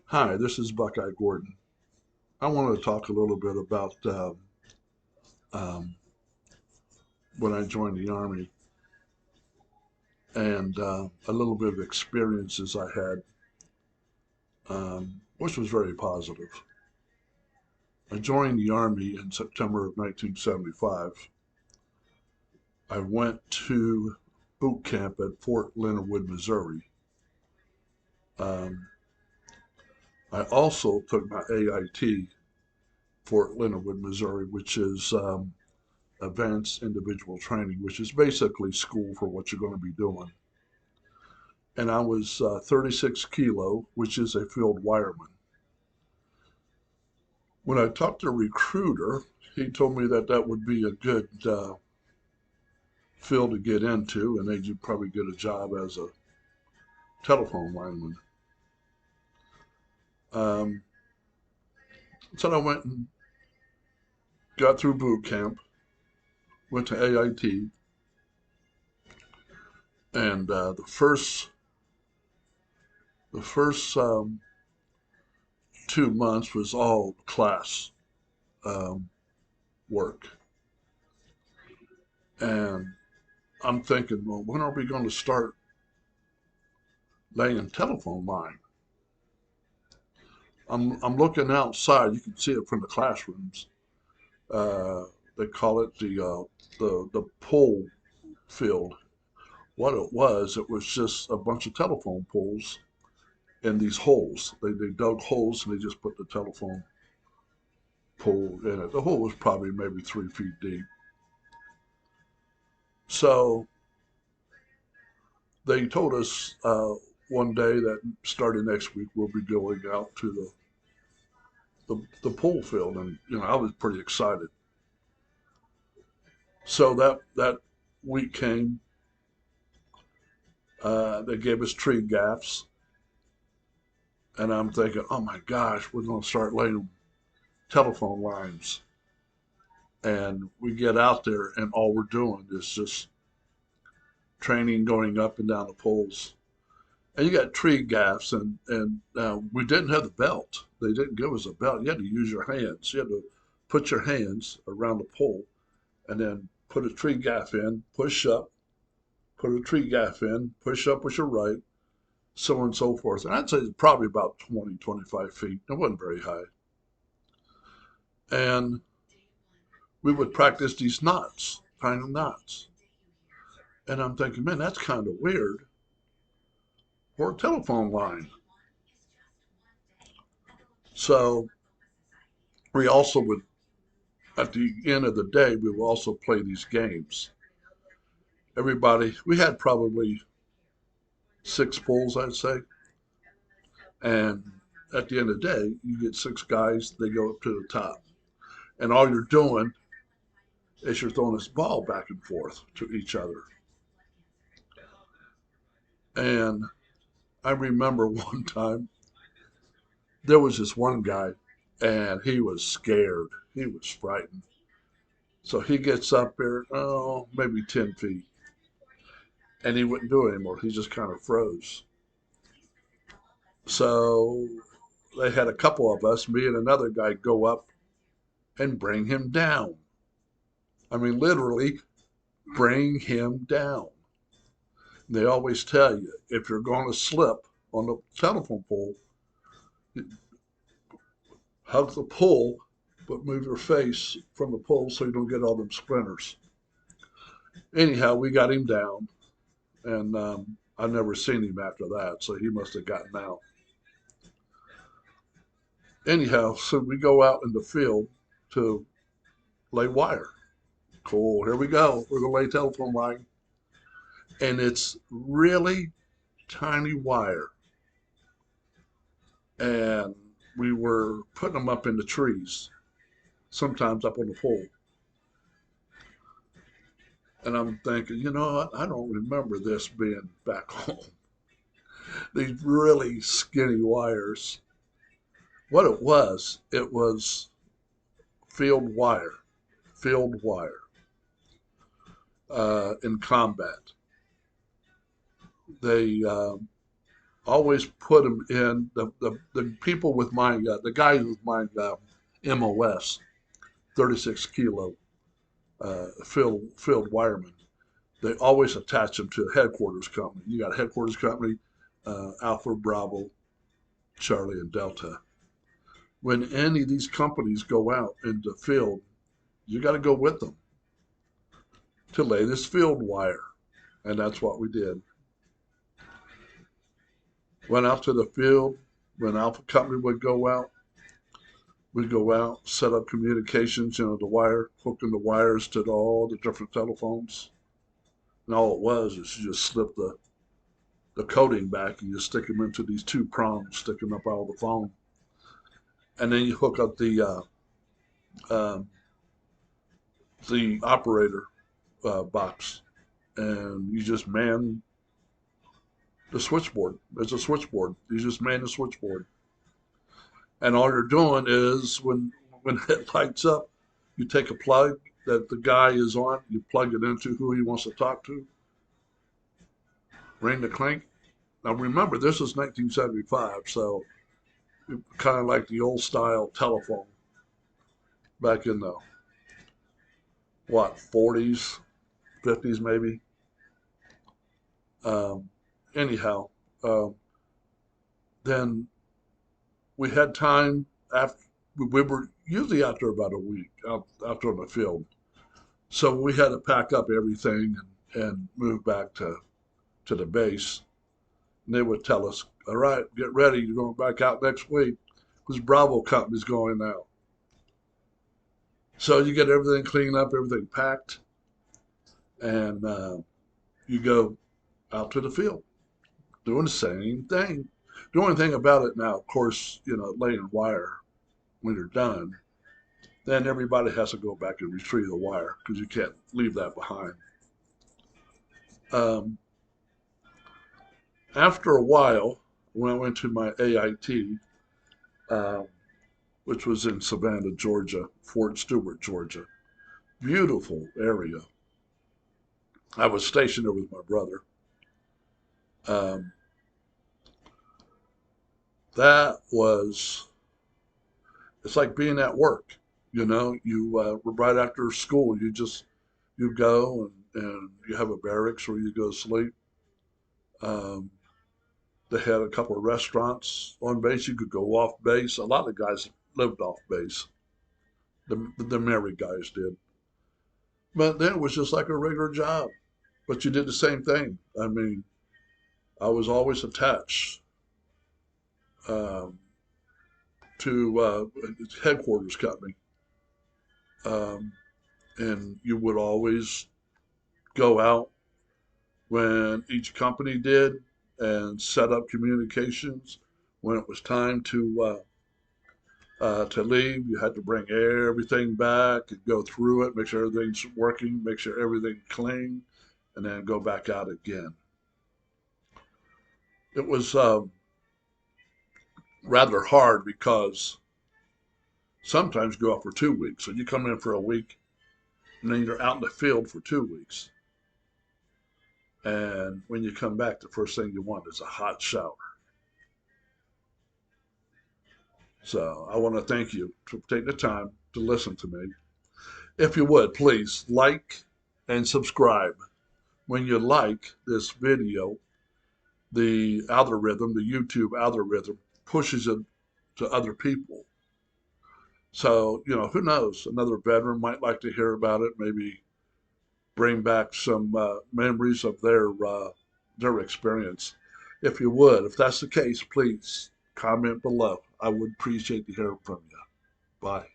Hi, this is Buckeye Gordon. I want to talk a little bit about um, when I joined the Army and a little bit of experiences I had, which was very positive. I joined the Army in September of 1975. I went to boot camp at Fort Leonard Wood, Missouri. Um, I also took my AIT, Fort Leonard Wood, Missouri, which is Advanced Individual Training, which is basically school for what you're going to be doing. And I was 36 kilo, which is a field wireman. When I talked to a recruiter, he told me that that would be a good field to get into, and they'd probably get a job as a telephone lineman. Um, so I went and got through boot camp, went to AIT, and the first 2 months was all class um, work, and I'm thinking, well, when are we going to start laying telephone line? I'm looking outside. You can see it from the classrooms. Uh, they call it the pole field. What it was just a bunch of telephone poles in these holes. They dug holes and they just put the telephone pole in it. The hole was probably maybe 3 feet deep. So they told us one day that starting next week we'll be going out to the pole field, and I was pretty excited. So that week came. They gave us tree gaffs, and I'm thinking, oh my gosh, we're going to start laying telephone lines. And we get out there, and all we're doing is just training going up and down the poles. And you got tree gaffs, and we didn't have the belt. They didn't give us a belt. You had to use your hands. You had to put your hands around the pole, and then put a tree gaff in, push up, put a tree gaff in, push up with your right, so on and so forth. And I'd say it's probably about 20, 25 feet. It wasn't very high. And we would practice these knots, kind of knots. And I'm thinking, man, that's kind of weird for a telephone line. So we also would, at the end of the day, we would also play these games. Everybody, we had probably 6 pulls, I'd say. And at the end of the day, you get 6 guys, they go up to the top. And all you're doing is you're throwing this ball back and forth to each other. And I remember one time there was this one guy, and he was scared. He was frightened. So he gets up there, oh, maybe 10 feet, and he wouldn't do it anymore. He just kind of froze. So they had a couple of us, me and another guy, go up and bring him down. I mean, literally, bring him down. And they always tell you if you're going to slip on the telephone pole, hug the pole, but move your face from the pole so you don't get all them splinters. Anyhow, we got him down, and I never seen him after that, so he must have gotten out. Anyhow, so we go out in the field to lay wire. Cool, here we go. We're gonna lay telephone line, and it's really tiny wire, and we were putting them up in the trees, sometimes up on the pole. And I'm thinking, I don't remember this being back home. These really skinny wires. What it was field wire, field wire in combat. They always put them in the people with my the guys with my MOS 36 kilo field wireman. They always attach them to a headquarters company. You got a headquarters company, Alpha, Bravo, Charlie, and Delta. When any of these companies go out into the field, you got to go with them to lay this field wire. And that's what we did. Went out to the field. When Alpha Company would go out, we'd go out, set up communications, the wire, hooking the wires to all the different telephones. And all it was is you just slip the coating back and you stick them into these two prongs sticking up out of the phone. And then you hook up um, the operator box and you just man the switchboard. It's a switchboard. You just man the switchboard. And all you're doing is when it lights up, you take a plug that the guy is on, you plug it into who he wants to talk to, ring the clink. Now remember, this is 1975, so kind of like the old style telephone back in the what 40s, 50s maybe. Um, anyhow, um, then we had time after we were usually out there about a week out there in the field. So we had to pack up everything and move back to the base. And they would tell us, all right, get ready. You're going back out next week because Bravo Company's going out. So you get everything cleaned up, everything packed, and you go out to the field doing the same thing. The only thing about it now, of course, laying wire when you're done, then everybody has to go back and retrieve the wire because you can't leave that behind. Um, After a while, when I went to my AIT, um, which was in Savannah, Georgia, Fort Stewart, Georgia, beautiful area. I was stationed there with my brother. Um, that was, it's like being at work. You right after school, you go and you have a barracks where you go to sleep. Um, they had a couple of restaurants on base. You could go off base. A lot of guys lived off base. The married guys did. But then it was just like a regular job. But you did the same thing. I mean, I was always attached um, to headquarters company, um, and you would always go out when each company did and set up communications. When it was time to leave, you had to bring everything back and go through it, make sure everything's working, make sure everything's clean, and then go back out again. It was rather hard because sometimes you go out for 2 weeks. So you come in for a week and then you're out in the field for 2 weeks. And when you come back, the first thing you want is a hot shower. So I want to thank you for taking the time to listen to me. If you would, please like and subscribe. When you like this video, the algorithm, the YouTube algorithm, pushes it to other people. So, who knows? Another veteran might like to hear about it, maybe bring back some memories of their experience. If you would, if that's the case, please comment below. I would appreciate to hear from you. Bye.